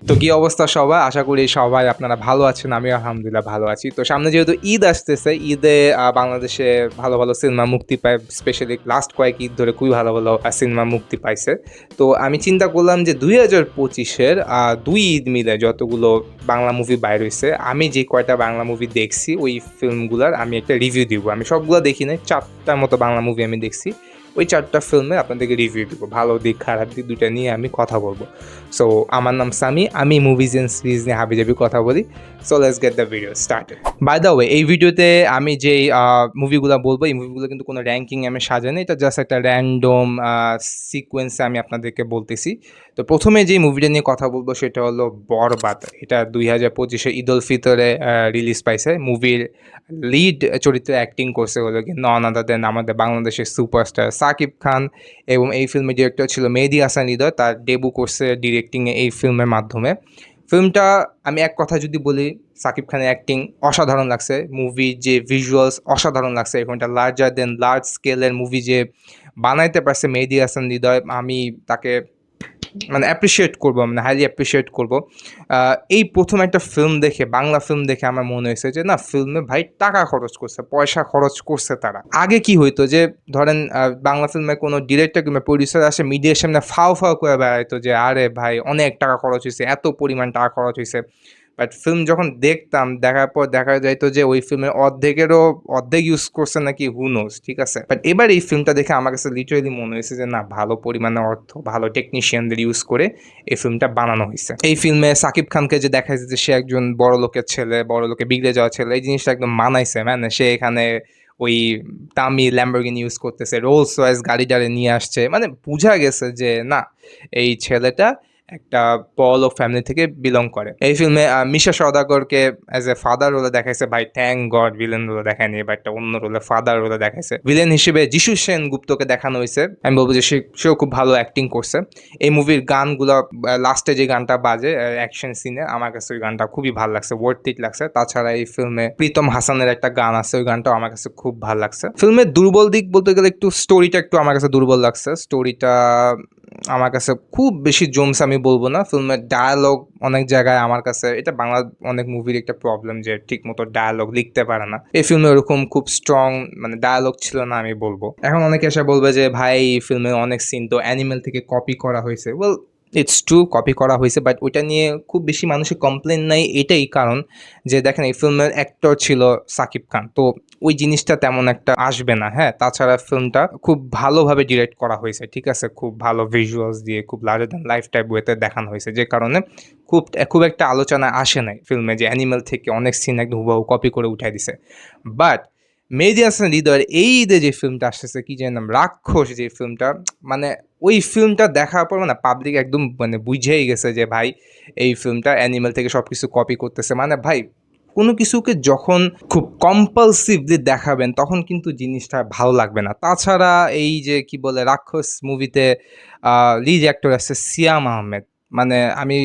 তো কি অবস্থা সবার? আশা করি সবাই আপনারা ভালো আছেন। আমিও আলহামদুলিল্লাহ ভালো আছি। তো সামনে যেহেতু ঈদ আসতেছে, ঈদে বাংলাদেশে ভালো, ভালো সিনেমা মুক্তি পায়। স্পেশালি লাস্ট কয়েক ঈদ ধরে খুবই ভালো, ভালো সিনেমা মুক্তি পাইছে। তো আমি চিন্তা করলাম যে ২০২৫ এর ২ ঈদ মিলে যতগুলো বাংলা মুভি বাইর হইছে, আমি যে কয়টা বাংলা মুভি দেখছি ওই ফিল্মগুলার আমি একটা রিভিউ দিব। আমি সবগুলা দেখি নাই, ৪ টার মতো বাংলা মুভি আমি দেখছি। ওই ৪টা ফিল্মে আপনাদেরকে রিভিউ দিব। ভালো দিক, খারাপ দিক ২ টা নিয়ে আমি কথা বলব। সো আমার নাম সামি, আমি মুভিজ অ্যান্ড সিরিজ নিয়ে হাবিজাবি কথা বলি। So let's get the video started. By the way, এই ভিডিওতে আমি যেই মুভিগুলো বলবো, এই মুভিগুলো কিন্তু কোনো র্যাঙ্কিং আমি সাজাইনি, এটা জাস্ট একটা র্যান্ডম সিকোয়েন্সে আমি আপনাদেরকে বলতেছি। তো প্রথমে যে মুভিটা নিয়ে কথা বলবো সেটা হলো বরবাদ। এটা ২০২৫ ঈদ উল ফিতরে রিলিজ পাইছে। মুভির লিড চরিত্রে অ্যাক্টিং করছে হলো কি নন আদার দেন আমাদের বাংলাদেশের সুপারস্টার সাকিব খান, এবং এই ফিল্মের ডিরেক্টর ছিল মেহেদী হাসান হৃদয়। তার ডেবু করছে ডিরেক্টিংয়ে এই ফিল্মের মাধ্যমে। ফিল্মটা আমি এক কথা যদি বলি, সাকিব খানের অ্যাক্টিং অসাধারণ লাগছে, মুভির যে ভিজুয়ালস অসাধারণ লাগছে, এখন একটা লার্জার দেন লার্জ স্কেলের মুভি যে বানাইতে পারছে মেহেদী হাসান হৃদয়, আমি তাকে মানে অ্যাপ্রিসিয়েট করবো, মানে হাইলি অ্যাপ্রিসিয়েট করবো। এই প্রথম একটা ফিল্ম দেখে, বাংলা ফিল্ম দেখে আমার মনে হয়েছে যে না, ফিল্মে ভাই টাকা খরচ করছে, পয়সা খরচ করছে তারা। আগে কি হইতো যে ধরেন বাংলা ফিল্মে কোনো ডিরেক্টর কিংবা প্রডিউসার আসে মিডিয়ার সামনে ফাও ফাও করে বেড়াইতো যে আরে ভাই অনেক টাকা খরচ হয়েছে, এত পরিমাণ টাকা খরচ হয়েছে। বাট ফিল্ম যখন দেখতাম, দেখার পর দেখা যাইতো যে ওই ফিল্মের অর্ধেক ইউজ করছে নাকি হু নোজ, ঠিক আছে। বাট এবার এই ফিল্মটা দেখে আমার কাছে লিটারেলি মনে হয়েছে যে না, ভালো পরিমাণে অর্থ, ভালো টেকনিশিয়ানদের ইউজ করে এই ফিল্মটা বানানো হয়েছে। এই ফিল্মে সাকিব খানকে যে দেখা যাচ্ছে যে সে একজন বড় লোকের ছেলে, বড় লোকে বিগড়ে যাওয়া ছেলে, এই জিনিসটা একদম মানাইছে। মানে সে এখানে ওই দামি ল্যাম্বরগিনি ইউজ করতেছে, রোলস রয়েস গাড়িটারে নিয়ে আসছে, মানে বোঝা গেছে যে না, এই ছেলেটা একটা বড়লোক ফ্যামিলি থেকে বিলং করে। এই ফিল্মে মিশা সওদাগরকে অ্যাজ এ ফাদার রোলে দেখাইছে। ভাই থ্যাংক গড ভিলেন রোলে দেখায়নি, বা একটা অন্য রোলে ফাদার রোলে দেখাইছে। ভিলেন হিসেবে যিশু সেনগুপ্তকে দেখানো হয়েছে। আমি বলবো যে সেও খুব ভালো অ্যাক্টিং করছে। এই মুভির গানগুলো, লাস্টে যে গানটা বাজে অ্যাকশন সিনে, আমার কাছে ওই গানটা খুবই ভালো লাগছে, ওয়ার্থ ইট লাগছে। তাছাড়া এই ফিল্মে প্রীতম হাসানের একটা গান আছে, ওই গানটাও আমার কাছে খুব ভালো লাগছে। ফিল্মের দুর্বল দিক বলতে গেলে একটু স্টোরিটা একটু আমার কাছে দুর্বল লাগছে। স্টোরিটা আমার কাছে খুব বেশি জমছে আমি বলবো না। ফিল্মের ডায়ালগ অনেক জায়গায় আমার কাছে, এটা বাংলা অনেক মুভির একটা প্রবলেম যে ঠিক মতো ডায়ালগ লিখতে পারে না। এই ফিল্মে ওরকম খুব স্ট্রং মানে ডায়ালগ ছিল না আমি বলবো। এখন অনেকে এসে বলবে যে ভাই এই ফিল্মে অনেক সিন তো অ্যানিমেল থেকে কপি করা হয়েছে। ওয়েল, ইটস ট্রু, কপি করা হয়েছে, বাট ওইটা নিয়ে খুব বেশি মানুষের কমপ্লেন নাই। এটাই কারণ যে দেখেন এই ফিল্মের অ্যাক্টর ছিল সাকিব খান, তো ওই জিনিসটা তেমন একটা আসবে না। হ্যাঁ, তাছাড়া ফিল্মটা খুব ভালোভাবে ডিরেক্ট করা হয়েছে, ঠিক আছে, খুব ভালো ভিজুয়ালস দিয়ে খুব লার্জার দ্যান লাইফ টাইপ ওয়েতে দেখানো হয়েছে, যে কারণে খুব একটা আলোচনা আসে নাই ফিল্মে যে অ্যানিমেল থেকে অনেক সিন একদম হুবহু কপি করে উঠাই দিছে। বাট মেহেদী হাসান হৃদয়ের এই ঈদে যে ফিল্মটা আসতেছে, কি যেন নাম, রাক্ষস, যে ফিল্মটা, মানে ওই ফিল্মটা দেখার পর মানে পাবলিক একদম মানে বুঝেই গেছে যে ভাই এই ফিল্মটা অ্যানিমেল থেকে সব কিছু কপি করতেছে। মানে ভাই কোনো কিছুকে যখন খুব কম্পালসিভলি দেখাবেন তখন কিন্তু জিনিসটা ভালো লাগবে না। তাছাড়া এই যে কি বলে রাক্ষস মুভিতে লিড অ্যাক্টর আছে সিয়াম আহমেদ, মানে আমি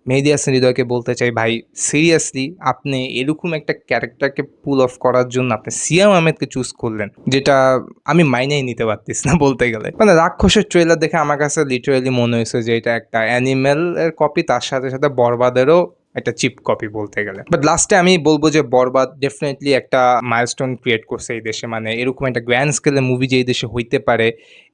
মেহেদী হাসান হৃদয়কে বলতে চাই ভাই সিরিয়াসলি আপনি এরকম একটা ক্যারেক্টারকে পুল অফ করার জন্য আপনি সিয়াম আহমেদকে চুজ করলেন, যেটা আমি মাইনেই নিতে পারতিস না বলতে গেলে। মানে রাক্ষসের ট্রেলার দেখে আমার কাছে লিটারেলি মনে হয়েছে যে এটা একটা অ্যানিমেল এর কপি, তার সাথে সাথে বরবাদেরও একটা চিপ কপি বলতে গেলে। বাট লাস্টে আমি বলবো যে বরবাদ ডেফিনেটলি একটা মাইলস্টোন ক্রিয়েট করছে এই দেশে, মানে এরকম একটা গ্র্যান্ড স্কেলের মুভি যে এই দেশে হইতে পারে,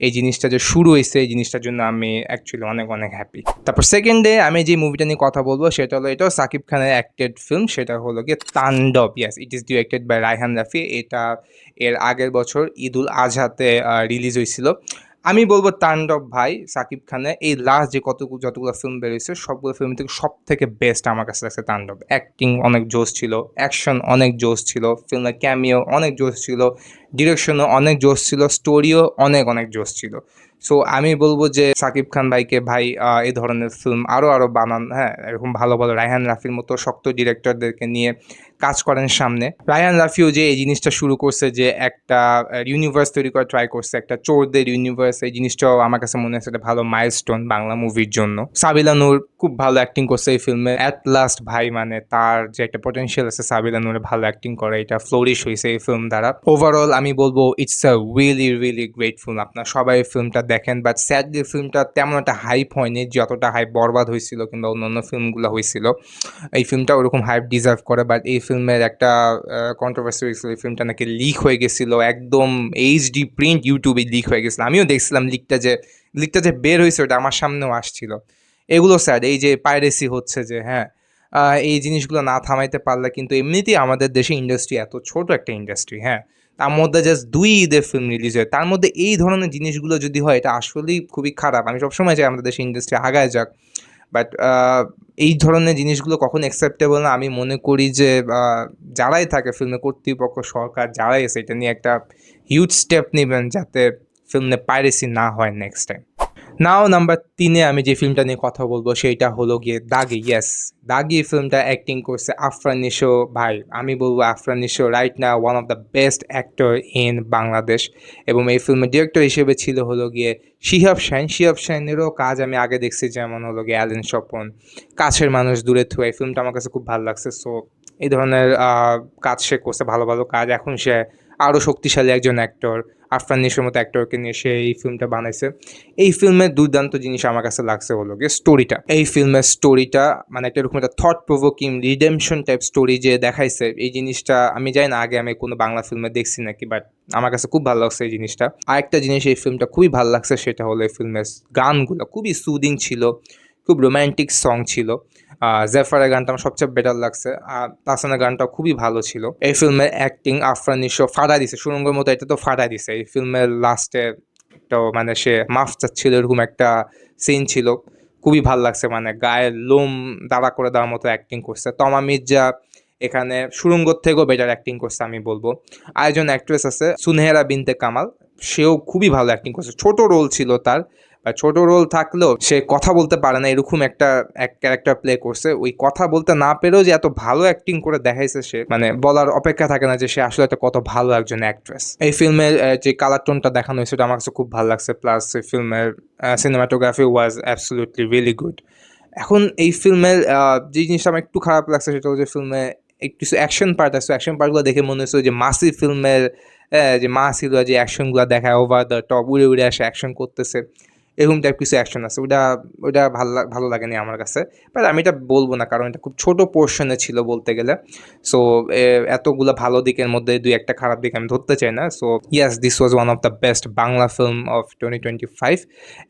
এই জিনিসটা যে শুরু হয়েছে, এই জিনিসটার জন্য আমি অ্যাকচুয়ালি অনেক অনেক হ্যাপি। তারপর সেকেন্ড ডে আমি যে মুভিটা নিয়ে কথা বলবো সেটা হলো, এটাও সাকিব খানের অ্যাক্টেড ফিল্ম, সেটা হলো গিয়ে Taandob. Yes, it is directed by Raihan Rafi. এটা এর আগের বছর ঈদুল আজহাতে রিলিজ হয়েছিল। আমি বলবো তাণ্ডব ভাই সাকিব খানের এই লাস্ট যে যতগুলো ফিল্ম বেরিয়েছে সবগুলো ফিল্ম থেকে সব থেকে বেস্ট আমার কাছে লাগছে তাণ্ডব। অ্যাক্টিং অনেক জোশ ছিল, অ্যাকশন অনেক জোশ ছিল, ফিল্মের ক্যামিও অনেক জোশ ছিল, ডিরেকশনও অনেক জোশ ছিল, স্টোরিও অনেক অনেক জোশ ছিল। সো আমি বলবো যে সাকিব খান ভাইকে ভাই এই ধরনের ফিল্ম আরও বানান। হ্যাঁ, এরকম ভালো ভালো রায়হান রাফির মতো শক্ত ডিরেক্টরদেরকে নিয়ে কাজ করেন সামনে। রায়হান রাফিও যে এই জিনিসটা শুরু করছে, যে একটা ইউনিভার্স তৈরি করা ট্রাই করছে, একটা চোরদের ইউনিভার্স, এই জিনিসটাও আমার কাছে মনে হচ্ছে একটা ভালো মাইলস্টোন বাংলা মুভির জন্য। সাবিলা নূর খুব ভালো অ্যাক্টিং করছে এই ফিল্মে। অ্যাট লাস্ট ভাই মানে তার যে একটা পটেনশিয়াল আছে, সাবিলা নূরে ভালো অ্যাক্টিং করে, এটা ফ্লোরিশ হয়েছে এই ফিল্ম দ্বারা। ওভারঅল আমি বলবো it's a really really great film. আপনার সবাই ফিল্মটা দেখেন, বাট স্যাডলি ফিল্মটা তেমন একটা হাইপ হয়নি যতটা হাইপ বরবাদ হয়েছিল কিংবা অন্যান্য ফিল্মগুলো হয়েছিল। এই ফিল্মটা ওরকম হাইপ ডিজার্ভ করে, বাট এই ফিল্মের একটা কন্ট্রোভার্সি হয়েছিল। এই ফিল্মটা নাকি লিক হয়ে গেছিল, একদম এইচডি প্রিন্ট ইউটিউবে লিক হয়ে গেছিল। আমিও দেখছিলাম লিকটা যে বের হয়েছে ওটা আমার সামনেও আসছিল। এগুলো স্যাড, এই যে পাইরেসি হচ্ছে যে, হ্যাঁ, এই জিনিসগুলো না থামাইতে পারলে কিন্তু এমনিতেই আমাদের দেশে ইন্ডাস্ট্রি এত ছোট একটা ইন্ডাস্ট্রি, হ্যাঁ, তার মধ্যে জাস্ট ২ ঈদের ফিল্ম রিলিজ হয়। তার মধ্যে এই ধরনের জিনিসগুলো যদি হয় এটা আসলেই খুবই খারাপ। আমি সবসময় চাই আমাদের দেশে ইন্ডাস্ট্রি আগায় যাক। বাট এই ধরনের জিনিসগুলো কখনো অ্যাকসেপ্টেবল না। আমি মনে করি যে যারাই থাকে ফিল্মের কর্তৃপক্ষ, সরকার যারাই আছে এটা নিয়ে একটা হিউজ স্টেপ নিবেন যাতে ফিল্মে পাইরেসি না হয় নেক্সট টাইম। নাও নাম্বার ৩ এ আমি যে ফিল্মটা নিয়ে কথা বলবো সেইটা হলো গিয়ে 'দাগি'। ইয়েস, 'দাগি' ফিল্মটা অ্যাক্টিং করছে আফরান নিশো ভাই। আমি বলবো Afran Nisho right now one of the best actor in Bangladesh, এবং এই ফিল্মের ডিরেক্টর হিসেবে ছিল হলো গিয়ে শিহাব শাহীন। শিহাব শাহীনেরও কাজ আমি আগে দেখছি, যেমন হলো গিয়ে 'অ্যালেন স্বপন', 'কাছের মানুষ দূরে থুয়ে'। এই ফিল্মটা আমার কাছে খুব ভালো লাগছে। সো এই ধরনের কাজ সে করছে, ভালো ভালো কাজ। এখন সে আরও শক্তিশালী একজন অ্যাক্টর। আফরান নিশোর মতো অ্যাক্টরকে নিয়ে সে এই ফিল্মটা বানাইছে। এই ফিল্মের দুর্দান্ত জিনিস আমার কাছে লাগছে হলো গিয়ে স্টোরিটা। এই ফিল্মের স্টোরিটা মানে একটা এরকম একটা thought provoking redemption type story যে দেখাইছে, এই জিনিসটা আমি জানি না আগে আমি কোনো বাংলা ফিল্মে দেখছি নাকি, বাট আমার কাছে খুব ভালো লাগছে এই জিনিসটা। আরেকটা জিনিস এই ফিল্মটা খুবই ভালো লাগছে, সেটা হলো এই ফিল্মের গানগুলো খুবই সুদিং ছিল, খুব রোম্যান্টিক সং ছিল। জেফারের গানটা আমার সবচেয়ে বেটার লাগছে, আর তাহসানের গানটাও খুবই ভালো ছিল। এই ফিল্মের অ্যাক্টিং আফরান নিশো ফাটাই দিছে, সুড়ঙ্গের মতো এটা তো ফাটাই দিছে। এই ফিল্মের লাস্টে তো মানে সে মাফ চাচ্ছিল এরকম একটা সিন ছিল, খুবই ভাল লাগছে, মানে গায়ের লোম দাঁড়া করে দেওয়ার মতো অ্যাক্টিং করছে। তমা মির্জা এখানে সুড়ঙ্গর থেকেও বেটার অ্যাক্টিং করছে আমি বলবো। আরেকজন অ্যাক্ট্রেস আছে সুনহেরা বিনতে কামাল, সেও খুবই ভালো অ্যাক্টিং করছে। ছোট রোল ছিল তার, ছোট রোল থাকলেও সে কথা বলতে পারে না এরকম একটা ক্যারেক্টার প্লে করছে। ওই কথা বলতে না পেরেও যে এত ভালো অ্যাক্টিং করে দেখাইছে সে, মানে বলার অপেক্ষা থাকে না যে সে আসলে একটা কত ভালো একজন অ্যাক্ট্রেস। এই ফিল্মের যে কালার টোনটা দেখানো হয়েছে ওটা আমার কাছে খুব ভালো লাগছে, প্লাস এই ফিল্মের সিনেমাটোগ্রাফি ওয়াজ অ্যাবসলিউটলি রিয়েলি গুড। এখন এই ফিল্মের যে জিনিসটা আমার একটু খারাপ লাগছে সেটা হচ্ছে ফিল্মে কিছু অ্যাকশন পার্ট আছে, অ্যাকশন পার্টগুলো দেখে মনে হচ্ছে যে মাসি ফিল্মের যে মাস হিরো যে অ্যাকশনগুলো দেখায় ওভার দ্য টপ, উড়ে উড়ে আসে অ্যাকশন করতেছে, এরকম টাইপ কিছু অ্যাকশন আছে। ওটা ভালো লাগেনি আমার কাছে। বাট আমি এটা বলবো না, কারণ এটা খুব ছোট পোর্শনে ছিল বলতে গেলে। সো এতগুলো ভালো দিকের মধ্যে ২-১টা খারাপ দিক আমি ধরতে চাই না। So yes, this was one of the best Bangla film of 2025।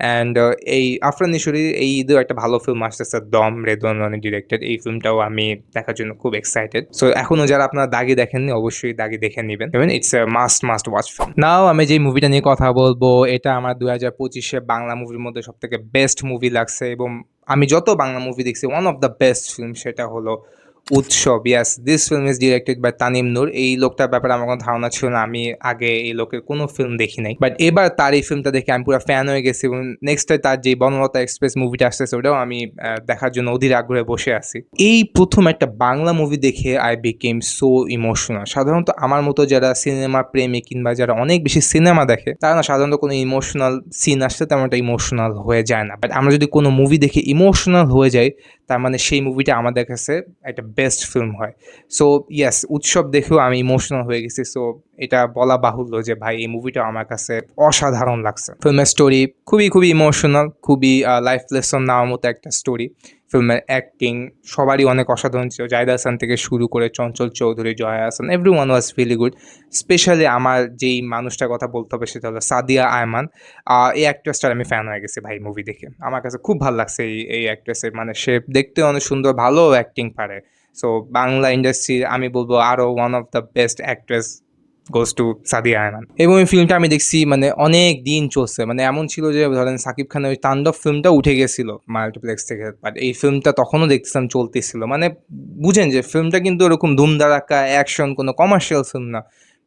And এই আফরান নিশোরীর এই ঈদেও একটা ভালো ফিল্ম আসতেছে, দম, রেদওয়ান রানী ডিরেক্টেড। এই ফিল্মটাও আমি দেখার জন্য খুব এক্সাইটেড। সো এখনও যারা আপনারা দাগি দেখেননি অবশ্যই দাগি দেখে নেবেন, it's a must watch film. Now আমি যে মুভিটা নিয়ে কথা বলবো এটা আমার ২০২৫-এ বাংলা মুভির মধ্যে সবথেকে বেস্ট মুভি লাগছে, এবং আমি যত বাংলা মুভি দেখছি one of the best film সেটা হলো Utshob. Yes, this film is directed by Tanim Noor. এই লোকটার ব্যাপারে আমার কোনো ধারণা ছিল না, আমি আগে এই লোকের কোনো ফিল্ম দেখি নাই, বাট এবার তার এই ফিল্মটা দেখে আমি পুরো ফ্যান হয়ে গেছি, এবং নেক্সটে তার যে বনলতা এক্সপ্রেস মুভিটা আসতেছে ওটাও আমি দেখার জন্য অধীর আগ্রহে বসে আছি। এই প্রথম একটা বাংলা মুভি দেখে আই বিকেম সো ইমোশনাল। সাধারণত আমার মতো যারা সিনেমা প্রেমী কিংবা যারা অনেক বেশি সিনেমা দেখে তারা না সাধারণত কোনো ইমোশনাল সিন আসলে তেমন একটা ইমোশনাল হয়ে যায় না, বাট আমরা যদি কোনো মুভি দেখে ইমোশনাল হয়ে যাই তার মানে সেই মুভিটা আমাদের কাছে একটা বেস্ট ফিল্ম হয়। সো ইয়েস, উৎসব দেখেও আমি ইমোশনাল হয়ে গেছি। সো এটা বলা বাহুল্য যে ভাই এই মুভিটা আমার কাছে অসাধারণ লাগছে। ফিল্মের স্টোরি খুবই ইমোশনাল, খুবই লাইফ লেসন নেওয়ার মতো একটা স্টোরি। ফিল্মের অ্যাক্টিং সবারই অনেক অসাধারণ ছিল, জাহিদ হাসান থেকে শুরু করে Chanchal Chowdhury, Joya Hasan, everyone was really good. Specially আমার যেই মানুষটার কথা বলতে হবে সেটা হলো সাদিয়া আয়মান। এই অ্যাক্ট্রেসটার আমি ফ্যান হয়ে গেছি ভাই মুভি দেখে। আমার কাছে খুব ভালো লাগছে এই অ্যাক্ট্রেসের, মানে সে দেখতে অনেক সুন্দর, ভালো অ্যাক্টিং পারে। সো বাংলা ইন্ডাস্ট্রির আমি বলবো আরও one of the best actress goes to Sadia Ayman. এবং এই ফিল্মটা আমি দেখছি মানে অনেক দিন চলছে, মানে এমন ছিল যে ধরেন সাকিব খানের ওই তাণ্ডব ফিল্মটা উঠে গেছিল মাল্টিপ্লেক্স থেকে, বাট এই ফিল্মটা তখনও দেখছিলাম চলতেছিল। মানে বুঝেন যে ফিল্মটা কিন্তু এরকম ধুমধারাক্কা অ্যাকশন কোনো কমার্শিয়াল ফিল্ম না,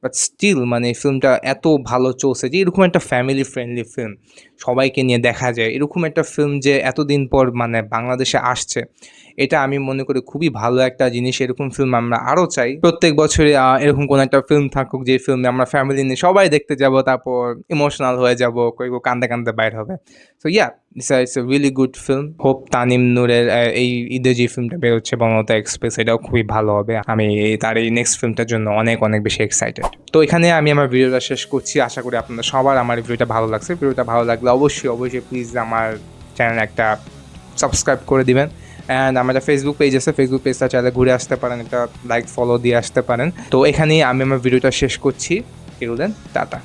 বাট স্টিল মানে এই ফিল্মটা এত ভালো চলছে যে এরকম একটা ফ্যামিলি ফ্রেন্ডলি ফিল্ম সবাইকে নিয়ে দেখা যায়, এরকম একটা ফিল্ম যে এতদিন পর মানে বাংলাদেশে আসছে, এটা আমি মনে করি খুবই ভালো একটা জিনিস। এরকম ফিল্ম আমরা আরও চাই। প্রত্যেক বছরে এরকম কোনো একটা ফিল্ম থাকুক যে ফিল্মে আমরা ফ্যামিলি নিয়ে সবাই দেখতে যাব, তারপর ইমোশনাল হয়ে যাব, কেউ কাঁদতে কাঁদতে বাইর হবে। So yeah, it's a really good film. Hope Tanim নূরের এই ঈদে যে ফিল্মটা বেরোচ্ছে বনলতা এক্সপ্রেস, এটাও খুবই ভালো হবে। আমি তার এই নেক্সট ফিল্মটার জন্য অনেক অনেক বেশি এক্সাইটেড। তো এখানে আমি আমার ভিডিওটা শেষ করছি। আশা করি আপনাদের সবার আমার ভিডিওটা ভালো লাগছে। ভিডিওটা ভালো লাগলে অবশ্যই অবশ্যই প্লিজ আমার চ্যানেল একটা সাবস্ক্রাইব করে দিবেন। অ্যান্ড আমার একটা ফেসবুক পেজ আছে, ফেসবুক পেজটা চাইলে ঘুরে আসতে পারেন, একটা লাইক ফলো দিয়ে আসতে পারেন। তো এখানেই আমি আমার ভিডিওটা শেষ করছি। Till then, tata.